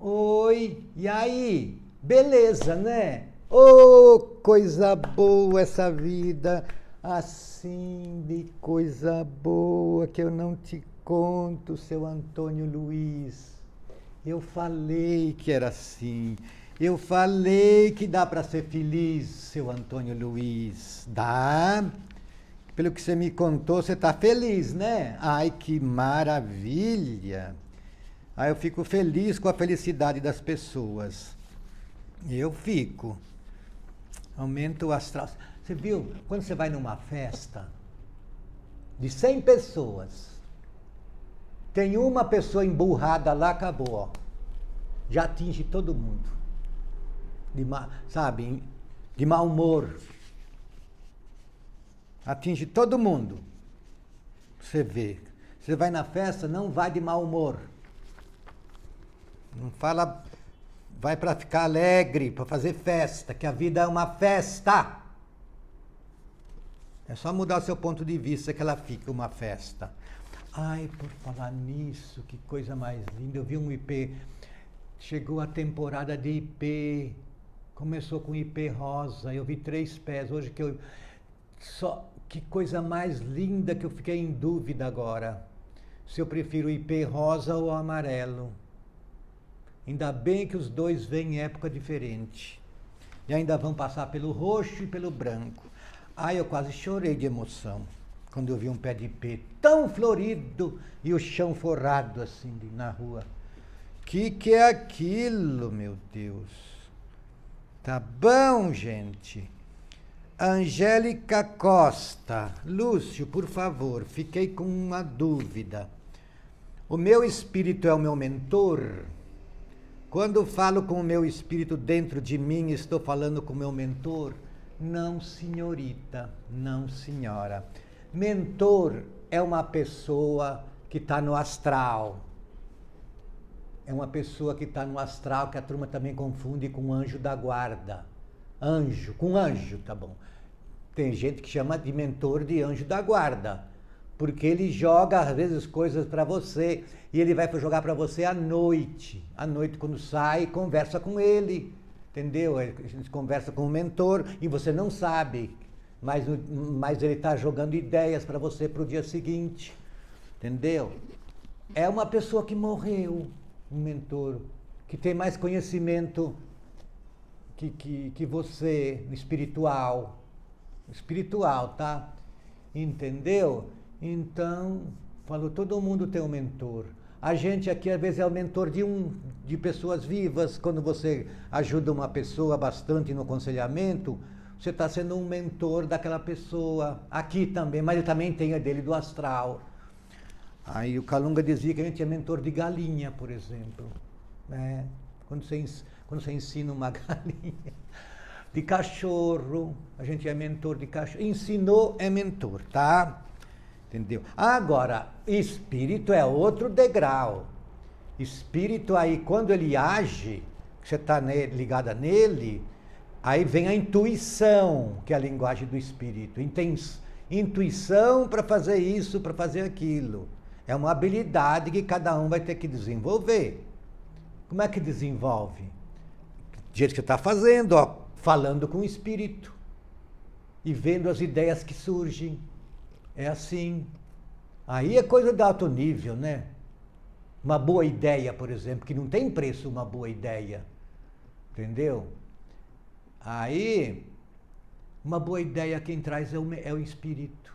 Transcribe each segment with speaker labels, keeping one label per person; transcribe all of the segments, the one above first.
Speaker 1: Oi, e aí? Beleza, né? Ô, coisa boa essa vida, assim de coisa boa que eu não te conto, seu Antônio Luiz. Eu falei que era assim. Eu falei que dá para ser feliz, seu Antônio Luiz. Dá? Pelo que você me contou, você tá feliz, né? Ai, que maravilha! Aí eu fico feliz com a felicidade das pessoas. Eu fico. Aumento o astral. Você viu? Quando você vai numa festa de 100 pessoas, tem uma pessoa emburrada lá, acabou, ó. Já atinge todo mundo. Sabe? De mau humor. Atinge todo mundo. Você vê. Você vai na festa, não vai de mau humor. Não fala, vai para ficar alegre, para fazer festa, que a vida é uma festa. É só mudar o seu ponto de vista que ela fica uma festa. Ai, por falar nisso, que coisa mais linda. Eu vi um IP, chegou a temporada de IP, começou com IP rosa, eu vi 3 pés, hoje que eu... que coisa mais linda que eu fiquei em dúvida agora. Se eu prefiro o IP rosa ou amarelo. Ainda bem que os dois vêm em época diferente. E ainda vão passar pelo roxo e pelo branco. Ai, eu quase chorei de emoção quando eu vi um pé de ipê tão florido e o chão forrado assim na rua. Que é aquilo, meu Deus? Tá bom, gente. Angélica Costa. Lúcio, por favor, fiquei com uma dúvida. O meu espírito é o meu mentor? Quando falo com o meu espírito dentro de mim, estou falando com o meu mentor? Não, senhorita, não, senhora. Mentor é uma pessoa que está no astral. É uma pessoa que está no astral, que a turma também confunde com anjo da guarda. Anjo, com anjo, tá bom. Tem gente que chama de mentor de anjo da guarda, porque ele joga às vezes coisas para você e ele vai jogar para você à noite. À noite, quando sai, conversa com ele, entendeu? A gente conversa com o mentor e você não sabe, mas ele está jogando ideias para você para o dia seguinte, entendeu? É uma pessoa que morreu, um mentor, que tem mais conhecimento que você, espiritual, tá? Entendeu? Então, falou, todo mundo tem um mentor. A gente aqui, às vezes, é o mentor de pessoas vivas. Quando você ajuda uma pessoa bastante no aconselhamento, você está sendo um mentor daquela pessoa. Aqui também, mas ele também tem a dele do astral. Aí o Calunga dizia que a gente é mentor de galinha, por exemplo. Né? Quando você ensina uma galinha. De cachorro, a gente é mentor de cachorro. Ensinou, é mentor, tá? Entendeu? Agora, espírito é outro degrau. Espírito aí, quando ele age, você está ligada nele, aí vem a intuição, que é a linguagem do espírito. Intuição para fazer isso, para fazer aquilo. É uma habilidade que cada um vai ter que desenvolver. Como é que desenvolve? Do jeito que você está fazendo, ó, falando com o espírito e vendo as ideias que surgem. É assim. Aí é coisa de alto nível, né? Uma boa ideia, por exemplo, que não tem preço uma boa ideia. Entendeu? Aí, uma boa ideia quem traz é o espírito.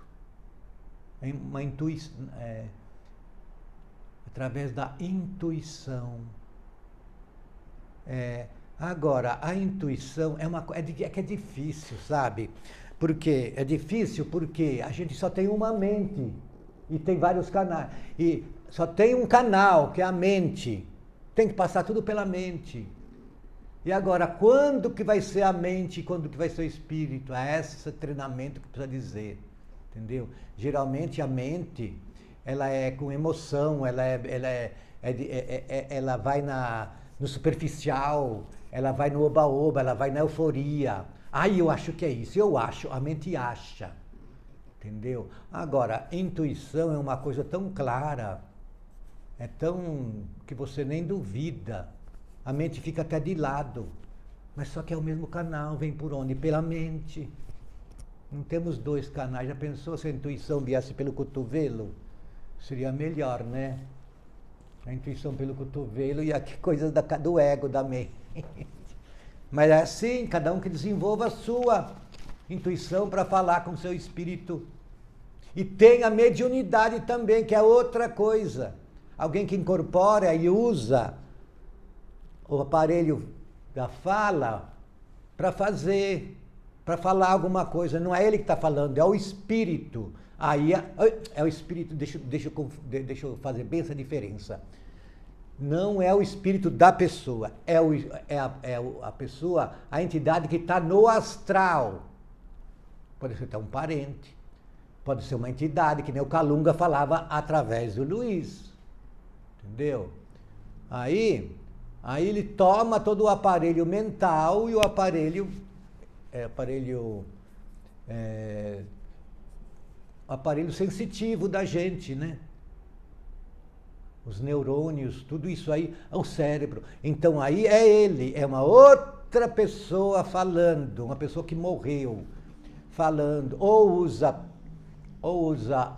Speaker 1: É uma intuição. Através da intuição. Agora, a intuição é difícil, sabe? Por quê? É difícil porque a gente só tem uma mente e tem vários canais. E só tem um canal, que é a mente. Tem que passar tudo pela mente. E agora, quando que vai ser a mente e quando que vai ser o espírito? É esse treinamento que precisa dizer, entendeu? Geralmente a mente, ela é com emoção, ela vai no superficial, ela vai no oba-oba, ela vai na euforia. Eu acho que é isso, a mente acha, entendeu? Agora, intuição é uma coisa tão clara, é tão que você nem duvida, A mente fica até de lado. Mas só que é o mesmo canal, vem por onde? Pela mente. Não temos dois canais. Já pensou se a intuição viesse pelo cotovelo? Seria melhor, né? A intuição pelo cotovelo e aqui coisas do ego, da mente. Mas é assim, cada um que desenvolva a sua intuição para falar com o seu espírito. E tem a mediunidade também, que é outra coisa. Alguém que incorpora e usa o aparelho da fala para falar alguma coisa. Não é ele que está falando, é o espírito. Aí é o espírito, deixa eu fazer bem essa diferença. Não é o espírito da pessoa, é a pessoa, a entidade que está no astral. Pode ser até um parente, pode ser uma entidade, que nem o Calunga falava através do Luiz. Entendeu? Aí ele toma todo o aparelho mental e o aparelho sensitivo da gente, né? Os neurônios, tudo isso aí é o cérebro. Então aí é ele, é uma outra pessoa falando, uma pessoa que morreu falando, ou usa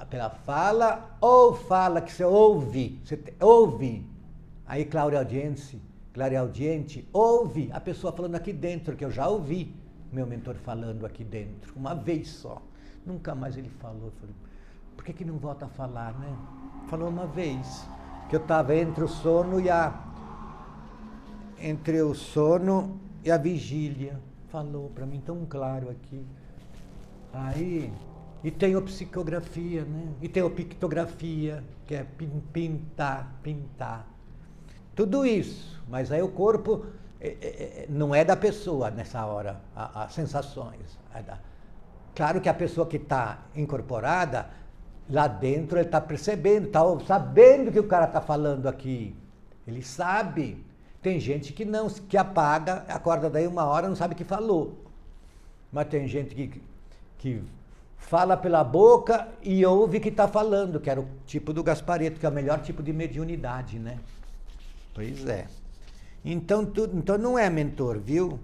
Speaker 1: pela fala, ou fala que você ouve. Aí clareaudiente, ouve a pessoa falando aqui dentro, que eu já ouvi meu mentor falando aqui dentro, uma vez só. Nunca mais ele falou. Eu falei, por que não volta a falar, né? Falou uma vez, que eu estava entre o sono e a vigília. Falou para mim tão claro aqui. Aí, e tem a psicografia, né? E tem a pictografia, que é pintar. Tudo isso, mas aí o corpo não é da pessoa nessa hora, as sensações. Claro que a pessoa que está incorporada, lá dentro ele está percebendo, está sabendo que o cara está falando aqui. Ele sabe. Tem gente que não, que apaga, acorda daí 1 hora, não sabe o que falou. Mas tem gente que fala pela boca e ouve que está falando, que era o tipo do Gasparetto, que é o melhor tipo de mediunidade, né? Pois é. Então não é mentor, viu?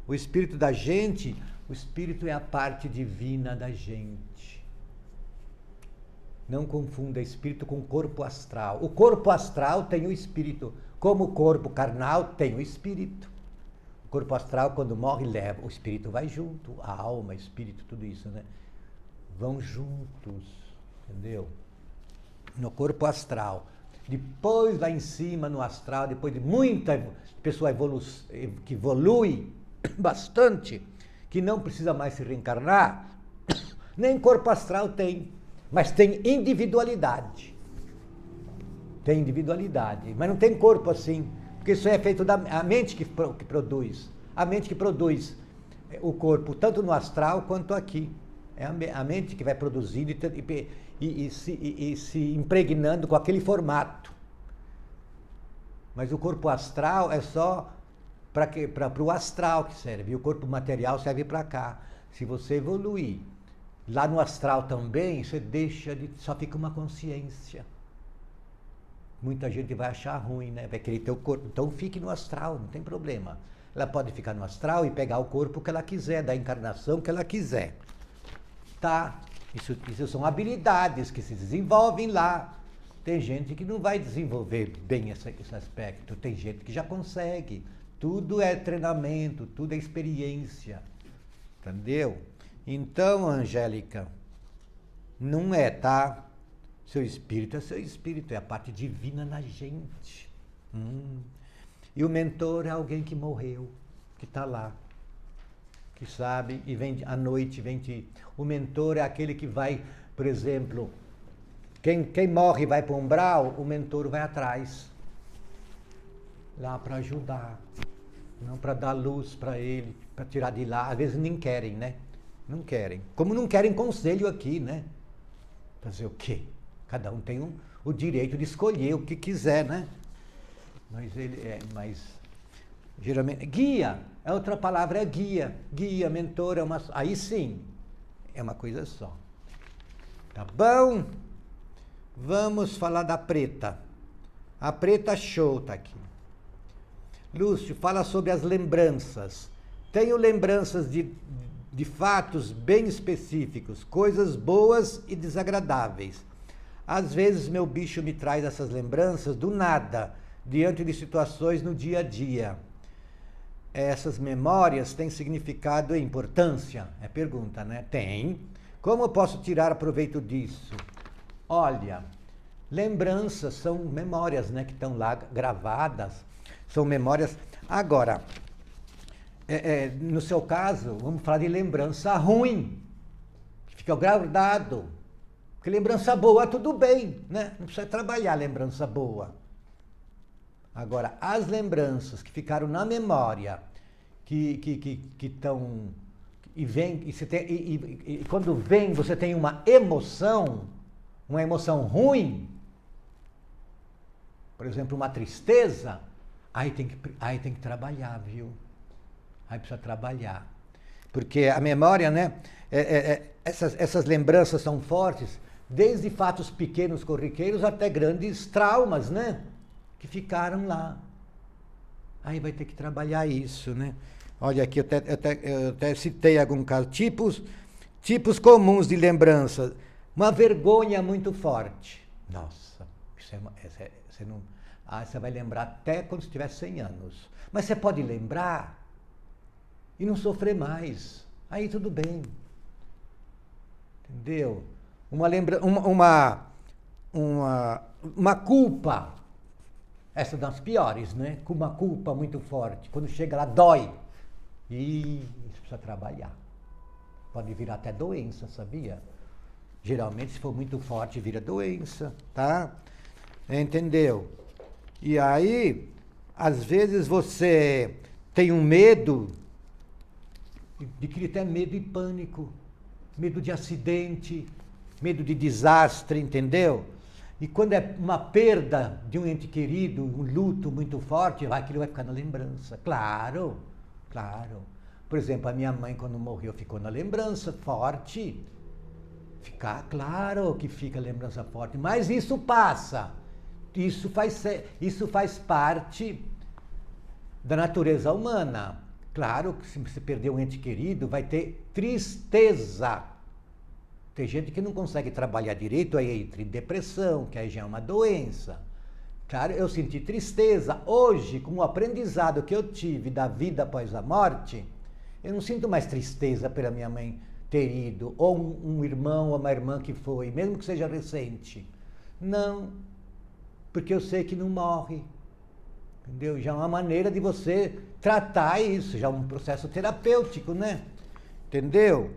Speaker 1: O espírito da gente, o espírito é a parte divina da gente. Não confunda espírito com corpo astral. O corpo astral tem o espírito, como o corpo carnal tem o espírito. O corpo astral, quando morre, leva, o espírito vai junto, a alma, o espírito, tudo isso, né? Vão juntos, entendeu? No corpo astral. Depois, lá em cima, no astral, depois de muita pessoa que evolui bastante, que não precisa mais se reencarnar, nem corpo astral tem, mas tem individualidade. Tem individualidade, mas não tem corpo assim, porque isso é feito da mente que produz. A mente que produz o corpo, tanto no astral quanto aqui. É a mente que vai produzindo e se impregnando com aquele formato. Mas o corpo astral é só para o astral que serve. E o corpo material serve para cá. Se você evoluir lá no astral também, você só fica uma consciência. Muita gente vai achar ruim, né? Vai querer ter o corpo. Então fique no astral, não tem problema. Ela pode ficar no astral e pegar o corpo que ela quiser, da encarnação que ela quiser. Tá? Isso são habilidades que se desenvolvem lá. Tem gente que não vai desenvolver bem esse aspecto. Tem gente que já consegue. Tudo é treinamento, tudo é experiência. Entendeu? Então, Angélica, não é, tá? Seu espírito, é a parte divina na gente. E o mentor é alguém que morreu, que está lá, que sabe, e vem à noite, o mentor é aquele que vai, por exemplo, quem morre e vai para o umbral, o mentor vai atrás, lá para ajudar, não para dar luz para ele, para tirar de lá. Às vezes nem querem, né? Não querem. Como não querem conselho aqui, né? Fazer o quê? Cada um tem o direito de escolher o que quiser, né? Mas geralmente guia, a outra palavra é guia, mentor, aí sim, é uma coisa só. Tá bom? Vamos falar da preta. A preta show tá aqui. Lúcio, fala sobre as lembranças. Tenho lembranças de fatos bem específicos, coisas boas e desagradáveis. Às vezes meu bicho me traz essas lembranças do nada, diante de situações no dia a dia. Essas memórias têm significado e importância? É pergunta, né? Tem. Como eu posso tirar proveito disso? Olha, lembranças são memórias, né, que estão lá gravadas. São memórias. Agora, no seu caso, vamos falar de lembrança ruim, que fica guardado. Porque lembrança boa, tudo bem, né? Não precisa trabalhar lembrança boa. Agora, as lembranças que ficaram na memória, que estão... E quando vem, você tem uma emoção ruim, por exemplo, uma tristeza, aí tem que trabalhar, viu? Aí precisa trabalhar. Porque a memória, né? Essas lembranças são fortes, desde fatos pequenos, corriqueiros, até grandes traumas, né? Que ficaram lá. Aí vai ter que trabalhar isso, né? Olha aqui, eu até citei algum caso. Tipos comuns de lembrança. Uma vergonha muito forte. Nossa, você vai lembrar até quando você tiver 100 anos. Mas você pode lembrar e não sofrer mais. Aí tudo bem. Entendeu? Uma culpa. Essa é das piores, né? Com uma culpa muito forte. Quando chega lá, dói. E isso precisa trabalhar. Pode virar até doença, sabia? Geralmente, se for muito forte, vira doença, tá? Entendeu? E aí, às vezes você tem um medo, de criar até medo e pânico, medo de acidente, medo de desastre, entendeu? E quando é uma perda de um ente querido, um luto muito forte, aquilo vai ficar na lembrança. Claro, claro. Por exemplo, a minha mãe, quando morreu, ficou na lembrança forte. Claro que fica a lembrança forte, mas isso passa. Isso faz parte da natureza humana. Claro que se você perder um ente querido, vai ter tristeza. Tem gente que não consegue trabalhar direito, aí entra em depressão, que aí já é uma doença. Claro, eu senti tristeza. Hoje, com o aprendizado que eu tive da vida após a morte, eu não sinto mais tristeza pela minha mãe ter ido, ou um irmão ou uma irmã que foi, mesmo que seja recente. Não, porque eu sei que não morre. Entendeu? Já é uma maneira de você tratar isso, já é um processo terapêutico, né? Entendeu?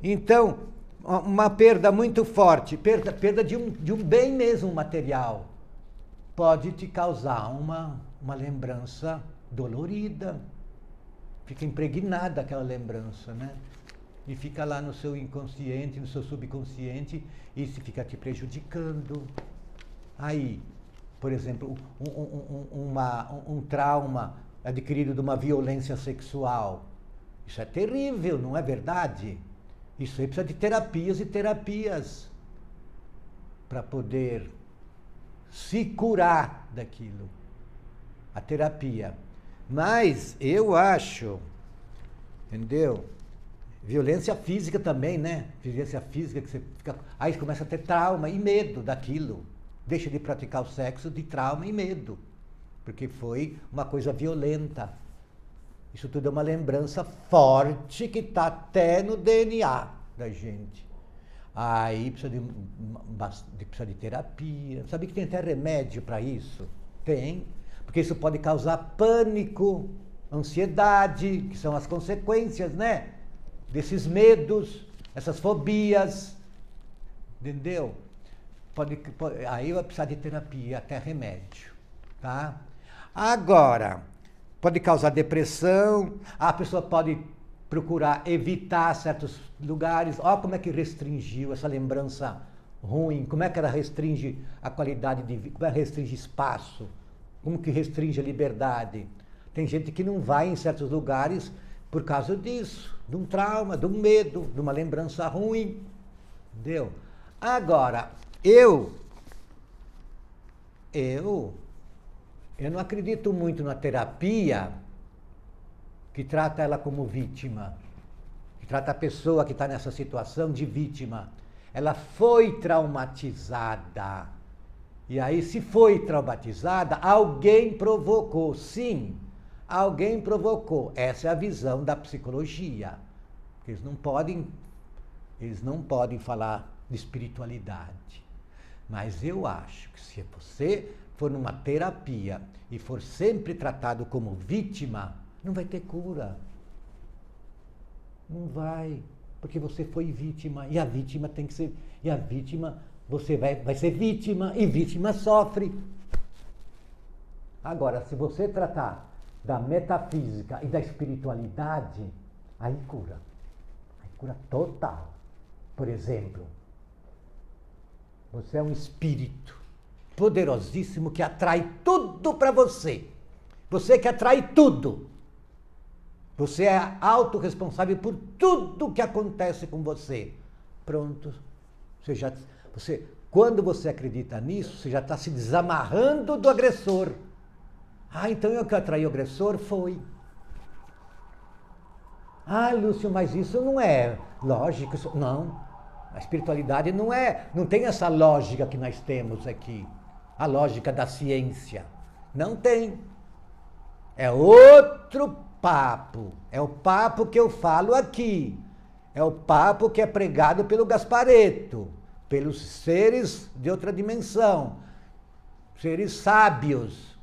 Speaker 1: Então, uma perda muito forte, perda de um bem mesmo material, pode te causar uma lembrança dolorida. Fica impregnada aquela lembrança, né? E fica lá no seu inconsciente, no seu subconsciente, e isso fica te prejudicando. Aí, por exemplo, um trauma adquirido de uma violência sexual. Isso é terrível, não é verdade? Isso aí precisa de terapias e terapias para poder se curar daquilo. A terapia. Mas eu acho, entendeu? Violência física também, né? Violência física que você fica... Aí começa a ter trauma e medo daquilo. Deixa de praticar o sexo de trauma e medo. Porque foi uma coisa violenta. Isso tudo é uma lembrança forte que está até no DNA da gente. Aí precisa de terapia. Sabia que tem até remédio para isso? Tem. Porque isso pode causar pânico, ansiedade, que são as consequências, né? Desses medos, essas fobias. Entendeu? Aí vai precisar de terapia, até remédio. Tá? Agora... Pode causar depressão, a pessoa pode procurar evitar certos lugares. Olha como é que restringiu essa lembrança ruim, como é que ela restringe a qualidade de vida, como é que restringe espaço, como que restringe a liberdade. Tem gente que não vai em certos lugares por causa disso, de um trauma, de um medo, de uma lembrança ruim. Entendeu? Agora, eu Eu não acredito muito na terapia que trata ela como vítima, que trata a pessoa que está nessa situação de vítima. Ela foi traumatizada. E aí, se foi traumatizada, alguém provocou. Sim, alguém provocou. Essa é a visão da psicologia. Eles não podem falar de espiritualidade. Mas eu acho que se você for numa terapia e for sempre tratado como vítima, não vai ter cura. Não vai. Porque você foi vítima. E a vítima tem que ser... E a vítima, você vai ser vítima. E vítima sofre. Agora, se você tratar da metafísica e da espiritualidade, aí cura. Aí cura total. Por exemplo, você é um espírito poderosíssimo que atrai tudo para você. Você que atrai tudo. Você é autorresponsável por tudo que acontece com você. Pronto. Quando você acredita nisso, você já está se desamarrando do agressor. Ah, então eu que atraí o agressor? Foi. Ah, Lúcio, mas isso não é lógico. Não. A espiritualidade não tem essa lógica que nós temos aqui. A lógica da ciência. Não tem. É outro papo. É o papo que eu falo aqui. É o papo que é pregado pelo Gasparetto, pelos seres de outra dimensão, seres sábios.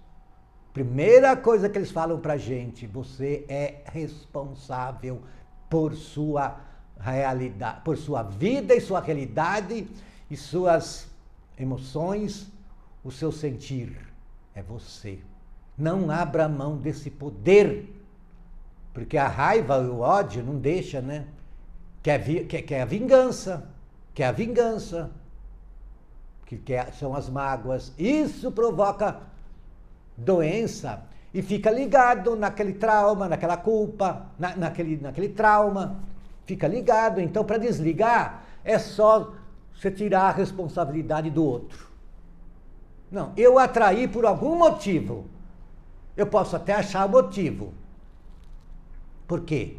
Speaker 1: Primeira coisa que eles falam pra gente: você é responsável por sua realidade, por sua vida e sua realidade e suas emoções, o seu sentir. É você. Não abra mão desse poder, porque a raiva e o ódio não deixa, né? Quer a vingança, quer a vingança, são as mágoas. Isso provoca doença e fica ligado naquele trauma, naquela culpa, naquele trauma. Fica ligado. Então, para desligar, é só você tirar a responsabilidade do outro. Não, eu atraí por algum motivo. Eu posso até achar o motivo. Por quê?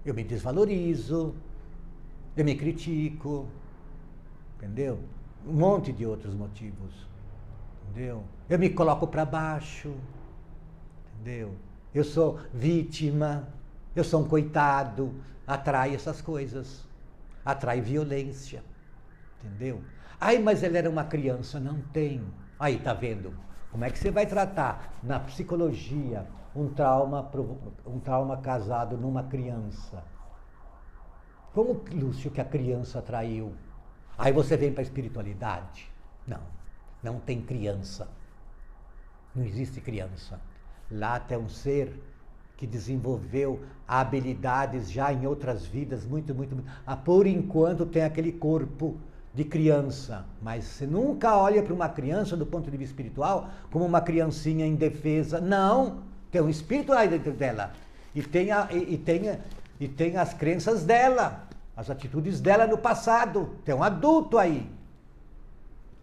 Speaker 1: Eu me desvalorizo, eu me critico, entendeu? Um monte de outros motivos, entendeu? Eu me coloco para baixo, entendeu? Eu sou vítima, eu sou um coitado, atrai essas coisas, atrai violência, entendeu? Ai, mas ela era uma criança, não tem. Aí, tá vendo? Como é que você vai tratar na psicologia um trauma casado numa criança? Como, Lúcio, que a criança atraiu? Aí você vem para a espiritualidade? Não, não tem criança. Não existe criança. Lá tem um ser que desenvolveu habilidades já em outras vidas, muito. Por enquanto tem aquele corpo de criança, mas você nunca olha para uma criança do ponto de vista espiritual como uma criancinha indefesa. Não, tem um espírito lá dentro dela e tem as crenças dela, as atitudes dela no passado. Tem um adulto aí.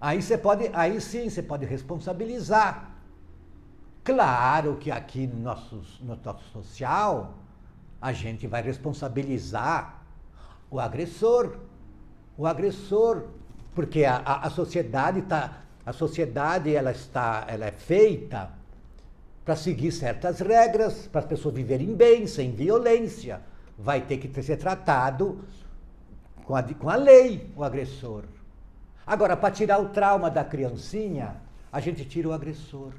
Speaker 1: Aí sim você pode responsabilizar. Claro que aqui no nosso social a gente vai responsabilizar o agressor. O agressor, porque a sociedade ela é feita para seguir certas regras, para as pessoas viverem bem, sem violência. Vai ter que ser tratado com a lei, o agressor. Agora, para tirar o trauma da criancinha, a gente tira o agressor.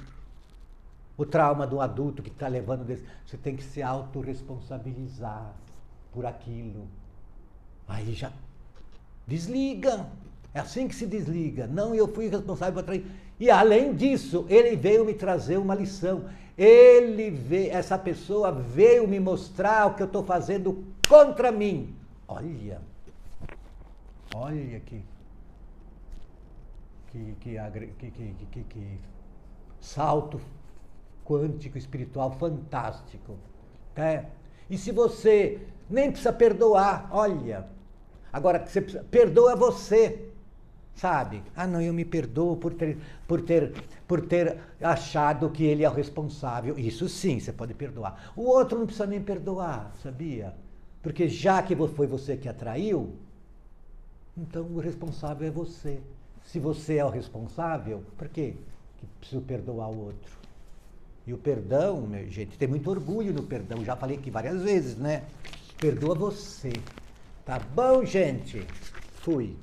Speaker 1: O trauma do adulto que está levando... Você tem que se autorresponsabilizar por aquilo. Aí já... desliga. É assim que se desliga. Não, eu fui responsável por atrair. E além disso, ele veio me trazer uma lição. Essa pessoa veio me mostrar o que eu estou fazendo contra mim. Olha que salto quântico espiritual fantástico. É. E se você nem precisa perdoar, olha... Agora, você perdoa você. Sabe? Ah, não, eu me perdoo por ter achado que ele é o responsável. Isso sim, você pode perdoar. O outro não precisa nem perdoar, sabia? Porque já que foi você que atraiu, então o responsável é você. Se você é o responsável, por quê que preciso perdoar o outro? E o perdão, meu gente, tem muito orgulho no perdão. Já falei aqui várias vezes, né? Perdoa você. Tá bom, gente? Fui.